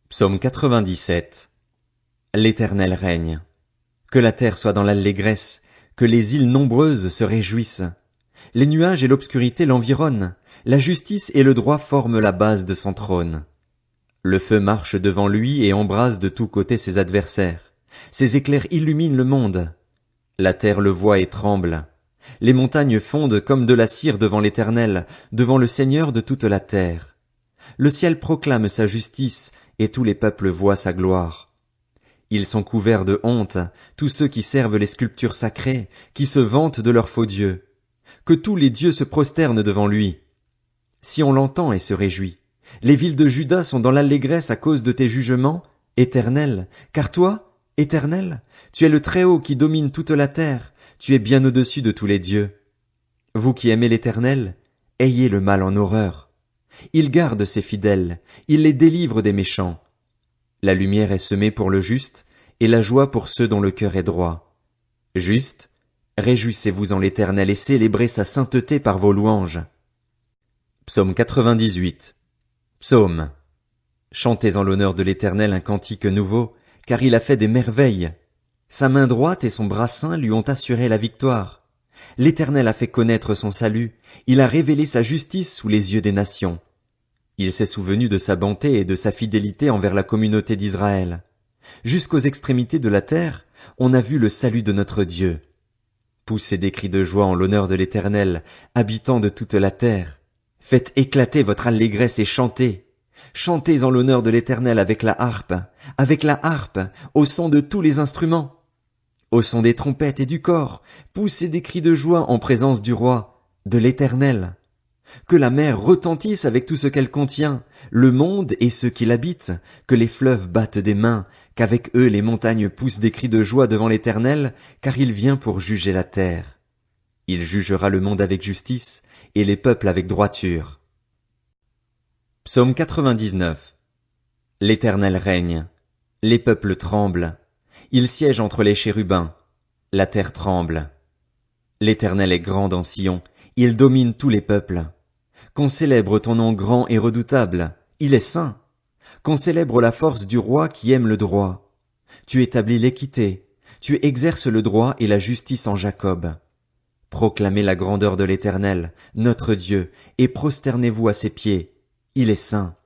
Psaume 97. L'Éternel règne. Que la terre soit dans l'allégresse, que les îles nombreuses se réjouissent. Les nuages et l'obscurité l'environnent, la justice et le droit forment la base de son trône. Le feu marche devant lui et embrase de tous côtés ses adversaires. Ses éclairs illuminent le monde. La terre le voit et tremble. Les montagnes fondent comme de la cire devant l'Éternel, devant le Seigneur de toute la terre. Le ciel proclame sa justice, et tous les peuples voient sa gloire. Ils sont couverts de honte, tous ceux qui servent les sculptures sacrées, qui se vantent de leurs faux dieux. Que tous les dieux se prosternent devant lui. Si on l'entend et se réjouit. Les villes de Juda sont dans l'allégresse à cause de tes jugements, Éternel, car toi, Éternel, tu es le Très-Haut qui domine toute la terre, tu es bien au-dessus de tous les dieux. Vous qui aimez l'Éternel, ayez le mal en horreur. Il garde ses fidèles, il les délivre des méchants. La lumière est semée pour le juste, et la joie pour ceux dont le cœur est droit. Juste, réjouissez-vous en l'Éternel et célébrez sa sainteté par vos louanges. Psaume 98. Psaume. Chantez en l'honneur de l'Éternel un cantique nouveau, car il a fait des merveilles. Sa main droite et son bras saint lui ont assuré la victoire. L'Éternel a fait connaître son salut, il a révélé sa justice sous les yeux des nations. Il s'est souvenu de sa bonté et de sa fidélité envers la communauté d'Israël. Jusqu'aux extrémités de la terre, on a vu le salut de notre Dieu. Poussez des cris de joie en l'honneur de l'Éternel, habitants de toute la terre. Faites éclater votre allégresse et chantez. Chantez en l'honneur de l'Éternel avec la harpe, au son de tous les instruments. Au son des trompettes et du cor, poussez des cris de joie en présence du roi, de l'Éternel. Que la mer retentisse avec tout ce qu'elle contient, le monde et ceux qui l'habitent, que les fleuves battent des mains, qu'avec eux les montagnes poussent des cris de joie devant l'Éternel, car il vient pour juger la terre. Il jugera le monde avec justice, et les peuples avec droiture. Psaume 99. L'Éternel règne. Les peuples tremblent. Il siège entre les chérubins. La terre tremble. L'Éternel est grand dans Sion. Il domine tous les peuples. Qu'on célèbre ton nom grand et redoutable. Il est saint. Qu'on célèbre la force du roi qui aime le droit. Tu établis l'équité. Tu exerces le droit et la justice en Jacob. Proclamez la grandeur de l'Éternel, notre Dieu, et prosternez-vous à ses pieds. Il est saint.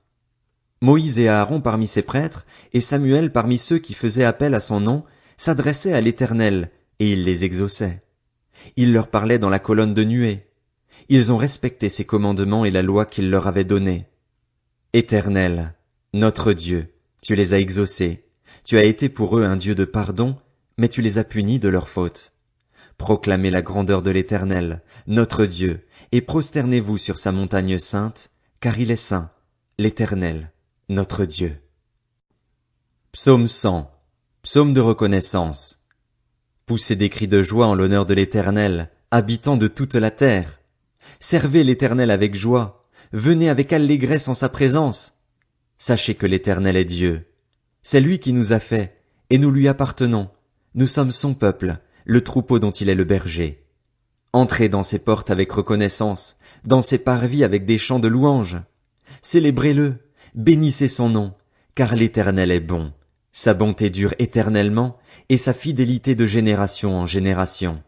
Moïse et Aaron parmi ses prêtres, et Samuel parmi ceux qui faisaient appel à son nom, s'adressaient à l'Éternel, et il les exauçait. Il leur parlait dans la colonne de nuée. Ils ont respecté ses commandements et la loi qu'il leur avait donnée. Éternel, notre Dieu, tu les as exaucés. Tu as été pour eux un Dieu de pardon, mais tu les as punis de leurs fautes. Proclamez la grandeur de l'Éternel, notre Dieu, et prosternez-vous sur sa montagne sainte, car il est saint, l'Éternel, notre Dieu. Psaume 100. Psaume de reconnaissance. Poussez des cris de joie en l'honneur de l'Éternel, habitants de toute la terre. Servez l'Éternel avec joie, venez avec allégresse en sa présence. Sachez que l'Éternel est Dieu. C'est lui qui nous a fait, et nous lui appartenons. Nous sommes son peuple, le troupeau dont il est le berger. Entrez dans ses portes avec reconnaissance, dans ses parvis avec des chants de louange. Célébrez-le, bénissez son nom, car l'Éternel est bon. Sa bonté dure éternellement, et sa fidélité de génération en génération.